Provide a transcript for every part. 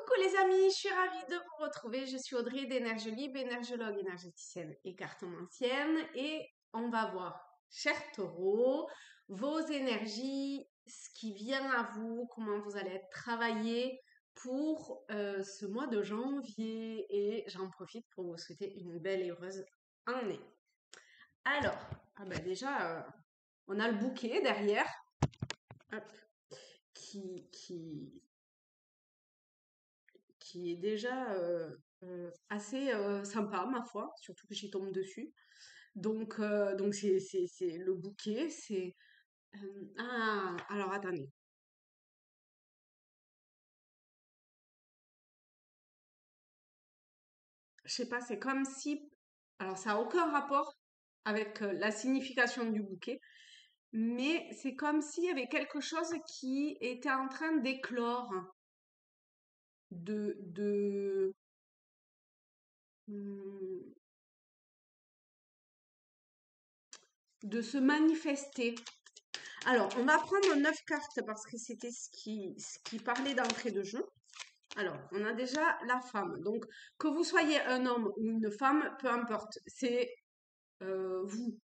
Coucou les amis, je suis ravie de vous retrouver. Je suis Audrey d'Énergie Libre, énergologue, énergéticienne et cartomancienne. Et on va voir, cher taureau, vos énergies, ce qui vient à vous, comment vous allez être travaillé pour ce mois de janvier. Et j'en profite pour vous souhaiter une belle et heureuse année. Alors, déjà, on a le bouquet derrière, hop, qui est déjà assez sympa, ma foi, surtout que j'y tombe dessus. Donc c'est le bouquet, c'est... ah, alors attendez. Je sais pas, c'est comme si... Alors ça n'a aucun rapport avec la signification du bouquet, mais c'est comme s'il y avait quelque chose qui était en train d'éclore, de, hum, de se manifester. Alors, on va prendre 9 cartes parce que c'était ce qui parlait d'entrée de jeu. Alors, on a déjà la femme. Donc, que vous soyez un homme ou une femme, peu importe, c'est vous,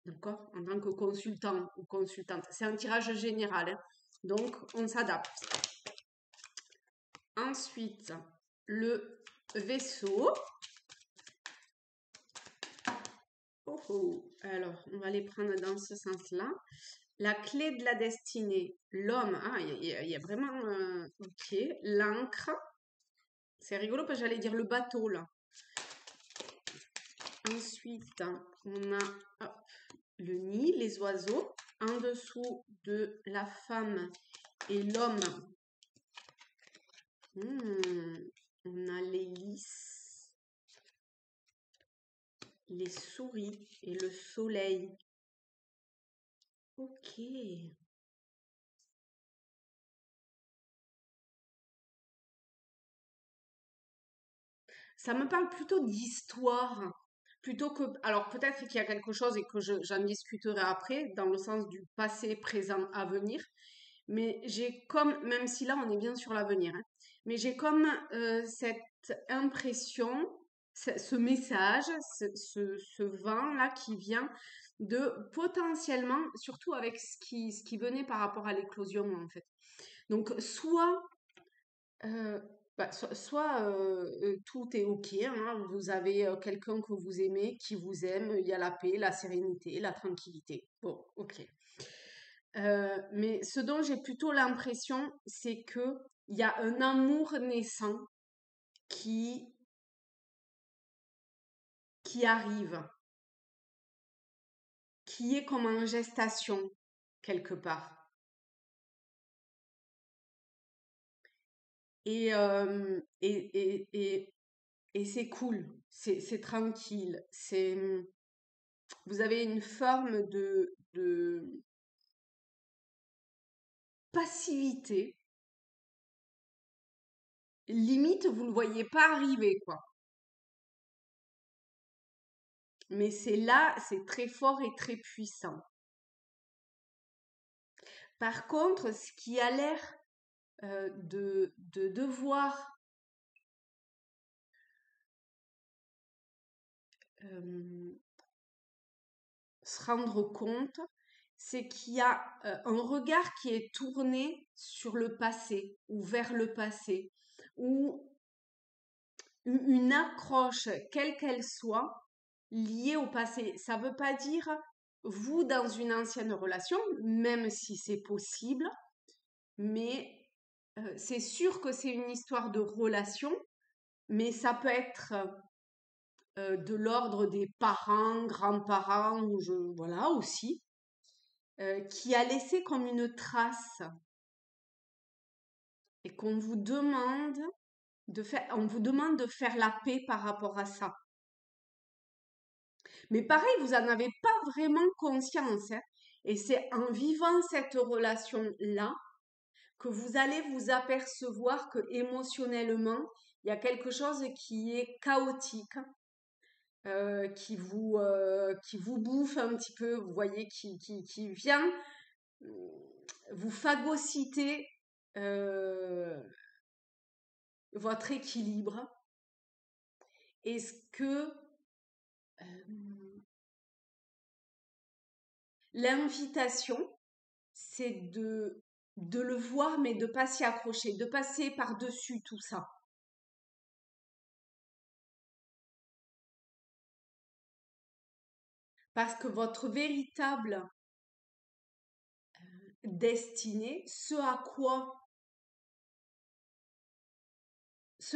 d'accord, en tant que consultant ou consultante. C'est un tirage général, hein. Donc, on s'adapte. Ensuite, le vaisseau. Oh, oh. Alors, on va les prendre dans ce sens-là. La clé de la destinée, l'homme. Ah, il y a vraiment... ok. L'encre. C'est rigolo parce que j'allais dire le bateau, là. Ensuite, on a hop, le nid, les oiseaux. En dessous de la femme et l'homme, on a les lys, les souris et le soleil. Ok. Ça me parle plutôt d'histoire, plutôt que... Alors peut-être qu'il y a quelque chose et que j'en discuterai après, dans le sens du passé, présent, avenir. Mais j'ai comme, même si là on est bien sur l'avenir, hein, mais j'ai comme cette impression, ce message, ce vent-là qui vient de potentiellement, surtout avec ce qui venait par rapport à l'éclosion en fait. Donc soit euh, tout est ok, hein, vous avez quelqu'un que vous aimez, qui vous aime, il y a la paix, la sérénité, la tranquillité. Bon, ok. Mais ce dont j'ai plutôt l'impression, c'est que il y a un amour naissant qui, qui arrive, qui est comme en gestation quelque part. Et c'est cool, c'est tranquille, vous avez une forme de passivité, limite vous ne le voyez pas arriver, quoi. Mais c'est là, c'est très fort et très puissant. Par contre, ce qui a l'air de devoir euh, se rendre compte, c'est qu'il y a un regard qui est tourné sur le passé ou vers le passé, ou une accroche, quelle qu'elle soit, liée au passé. Ça ne veut pas dire vous dans une ancienne relation, même si c'est possible, mais c'est sûr que c'est une histoire de relation, mais ça peut être de l'ordre des parents, grands-parents, ou voilà aussi, qui a laissé comme une trace et qu'on vous demande on vous demande de faire la paix par rapport à ça. Mais pareil, vous n'en avez pas vraiment conscience, hein. Et c'est en vivant cette relation-là que vous allez vous apercevoir que émotionnellement, il y a quelque chose qui est chaotique, qui vous bouffe un petit peu, vous voyez, qui vient vous phagocyter euh, votre équilibre? Est-ce que l'invitation, c'est de le voir, mais de pas s'y accrocher, de passer par-dessus tout ça? Parce que votre véritable destinée, ce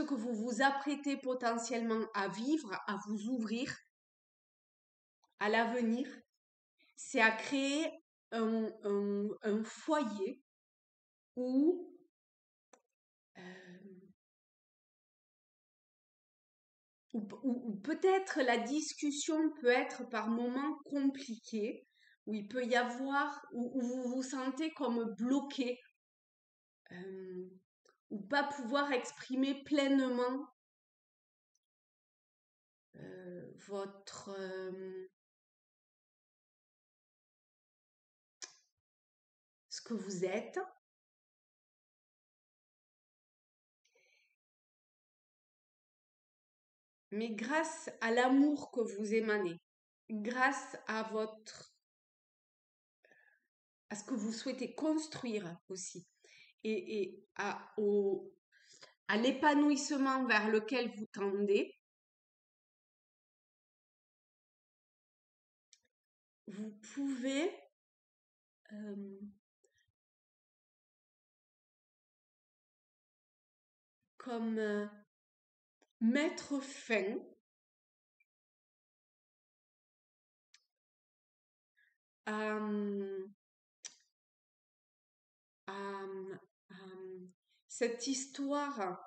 que vous vous apprêtez potentiellement à vivre, à vous ouvrir à l'avenir, c'est à créer un foyer où euh, ou peut-être la discussion peut être par moments compliquée, où il peut y avoir, où vous vous sentez comme bloqué, euh, ou pas pouvoir exprimer pleinement votre ce que vous êtes. Mais grâce à l'amour que vous émanez, grâce à ce que vous souhaitez construire aussi, et à l'épanouissement vers lequel vous tendez, vous pouvez euh, comme mettre fin à, à- à cette histoire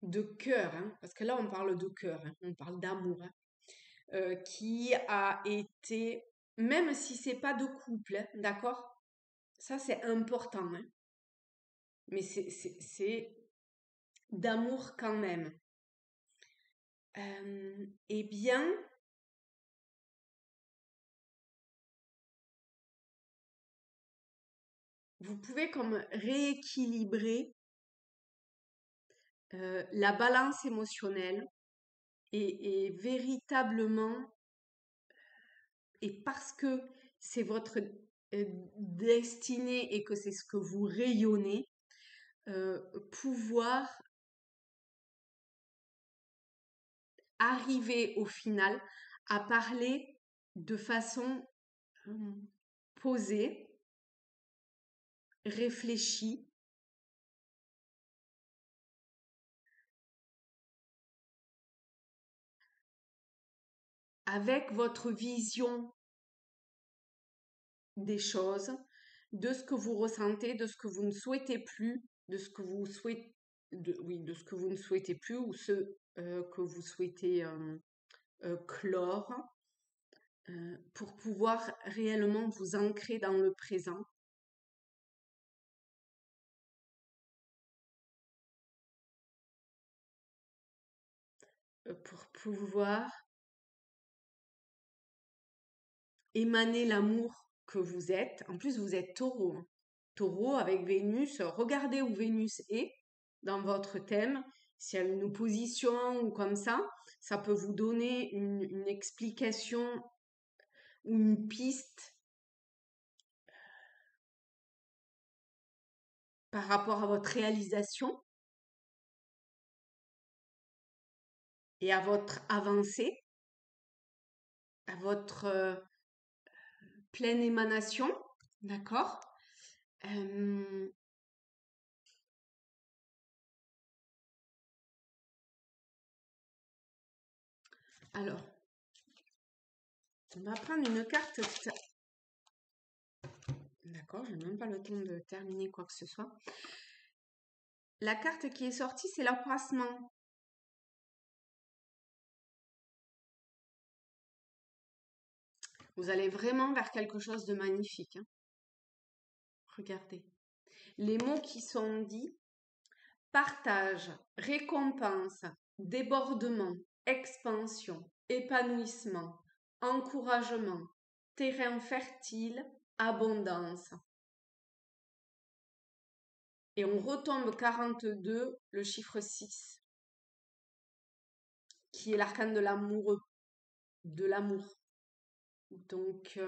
de cœur, hein, parce que là on parle de cœur, hein, on parle d'amour, hein, qui a été, même si c'est pas de couple, hein, d'accord? Ça c'est important, hein, mais c'est d'amour quand même. Eh bien, vous pouvez comme rééquilibrer la balance émotionnelle et véritablement, et parce que c'est votre destinée et que c'est ce que vous rayonnez, euh, pouvoir arriver au final à parler de façon euh, posée, réfléchie, avec votre vision des choses, de ce que vous ressentez, de ce que vous ne souhaitez plus, de ce que vous souhaitez, oui, de ce que vous ne souhaitez plus ou ce que vous souhaitez clore, pour pouvoir réellement vous ancrer dans le présent, pour pouvoir émaner l'amour que vous êtes. En plus, vous êtes taureau, hein. Taureau avec Vénus. Regardez où Vénus est dans votre thème. Si elle a une opposition ou comme ça peut vous donner une explication ou une piste par rapport à votre réalisation et à votre avancée, à votre pleine émanation. D'accord? Euh, alors, on va prendre une carte. D'accord, je n'ai même pas le temps de terminer quoi que ce soit. La carte qui est sortie, c'est l'accroissement. Vous allez vraiment vers quelque chose de magnifique, hein. Regardez. Les mots qui sont dits: partage, récompense, débordement, expansion, épanouissement, encouragement, terrain fertile, abondance. Et on retombe 42, le chiffre 6, qui est l'arcane de l'amoureux, de l'amour. Donc,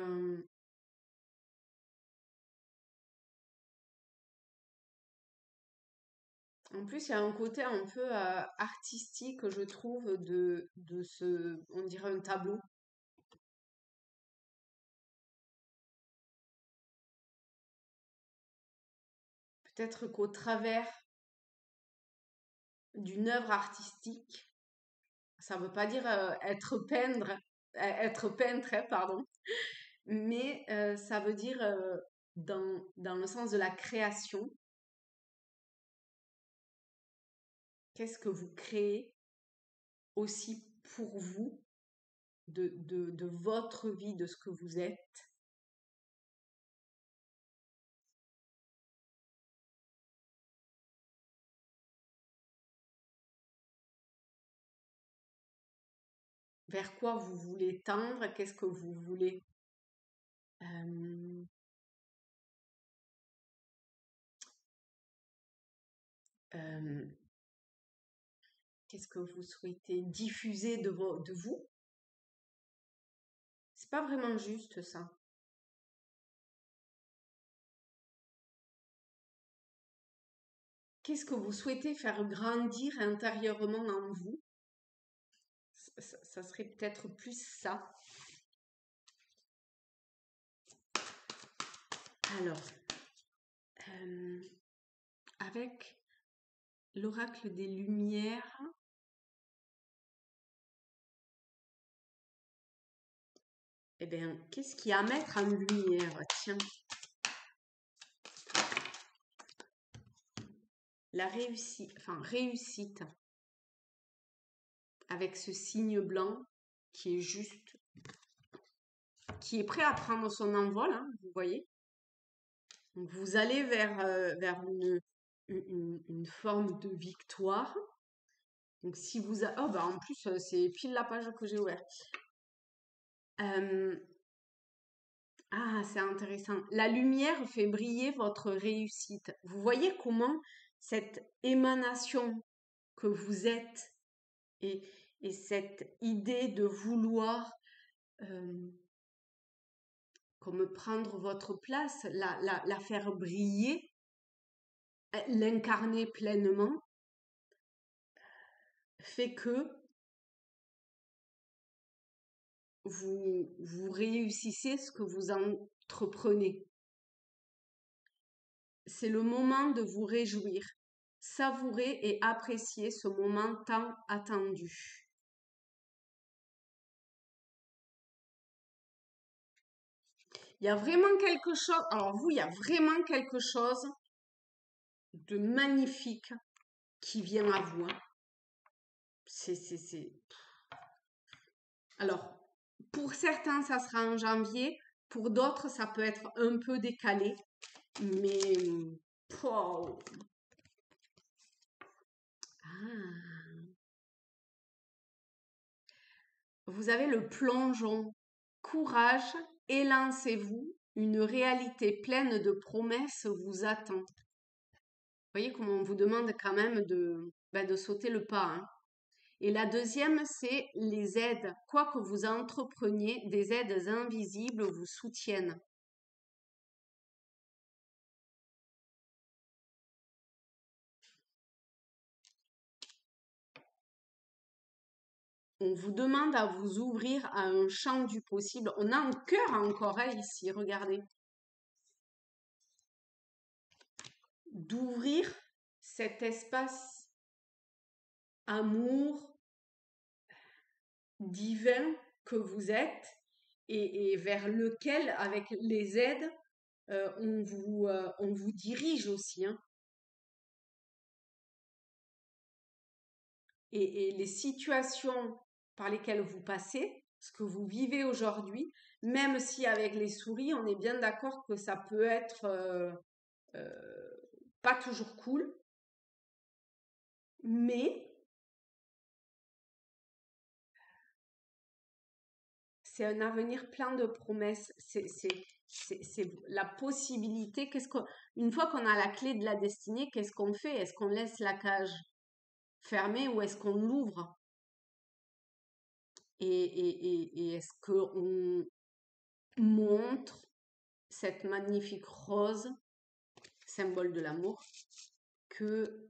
en plus, il y a un côté un peu artistique, je trouve, de ce, on dirait un tableau. Peut-être qu'au travers d'une œuvre artistique, ça ne veut pas dire être peintre, hein, pardon, mais ça veut dire dans le sens de la création, qu'est-ce que vous créez aussi pour vous, de votre vie, de ce que vous êtes. Vers quoi vous voulez tendre, qu'est-ce que vous voulez euh, euh, qu'est-ce que vous souhaitez diffuser de vous. C'est pas vraiment juste ça. Qu'est-ce que vous souhaitez faire grandir intérieurement en vous? Ça serait peut-être plus ça. Alors, euh, avec l'oracle des Lumières, eh bien, qu'est-ce qu'il y a à mettre en lumière? Tiens, la réussite, enfin réussite, avec ce signe blanc qui est juste, qui est prêt à prendre son envol, hein, vous voyez. Donc vous allez vers une forme de victoire. Donc si vous... Oh bah en plus, c'est pile la page que j'ai ouverte. Ah, c'est intéressant. La lumière fait briller votre réussite. Vous voyez comment cette émanation que vous êtes et, et cette idée de vouloir euh, comme prendre votre place, la faire briller, l'incarner pleinement, fait que vous réussissez ce que vous entreprenez. C'est le moment de vous réjouir, savourer et apprécier ce moment tant attendu. Il y a vraiment quelque chose, alors vous, il y a vraiment quelque chose de magnifique qui vient à vous, hein. C'est... Alors, pour certains, ça sera en janvier, pour d'autres, ça peut être un peu décalé, mais... Wow. Ah. Vous avez le plongeon. Courage, élancez-vous, une réalité pleine de promesses vous attend. Vous voyez comment on vous demande quand même de sauter le pas, hein. Et la deuxième, c'est les aides. Quoi que vous entrepreniez, des aides invisibles vous soutiennent. On vous demande à vous ouvrir à un champ du possible. On a un cœur encore hein, ici, regardez. D'ouvrir cet espace amour divin que vous êtes et vers lequel, avec les aides, on vous dirige aussi, hein. Et les situations par lesquelles vous passez, ce que vous vivez aujourd'hui, même si avec les souris, on est bien d'accord que ça peut être euh, pas toujours cool, mais c'est un avenir plein de promesses. c'est la possibilité. Une fois qu'on a la clé de la destinée, qu'est-ce qu'on fait? Est-ce qu'on laisse la cage fermée ou est-ce qu'on l'ouvre? Et est-ce qu'on montre cette magnifique rose, symbole de l'amour, que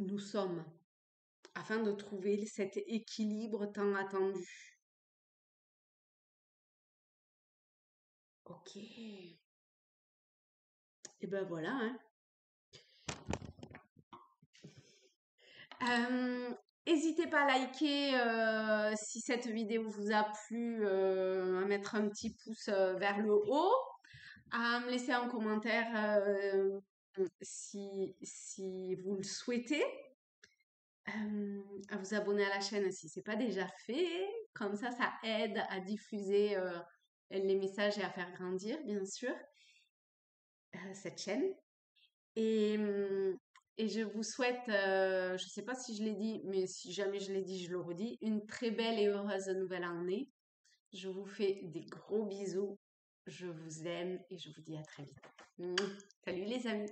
nous sommes, afin de trouver cet équilibre tant attendu. Ok. Et ben voilà, hein. N'hésitez pas à liker si cette vidéo vous a plu, à mettre un petit pouce vers le haut, à me laisser un commentaire si vous le souhaitez, à vous abonner à la chaîne si ce n'est pas déjà fait. Comme ça aide à diffuser les messages et à faire grandir, bien sûr, cette chaîne. Et je vous souhaite, je ne sais pas si je l'ai dit, mais si jamais je l'ai dit, je le redis, une très belle et heureuse nouvelle année. Je vous fais des gros bisous. Je vous aime et je vous dis à très vite. Salut les amis.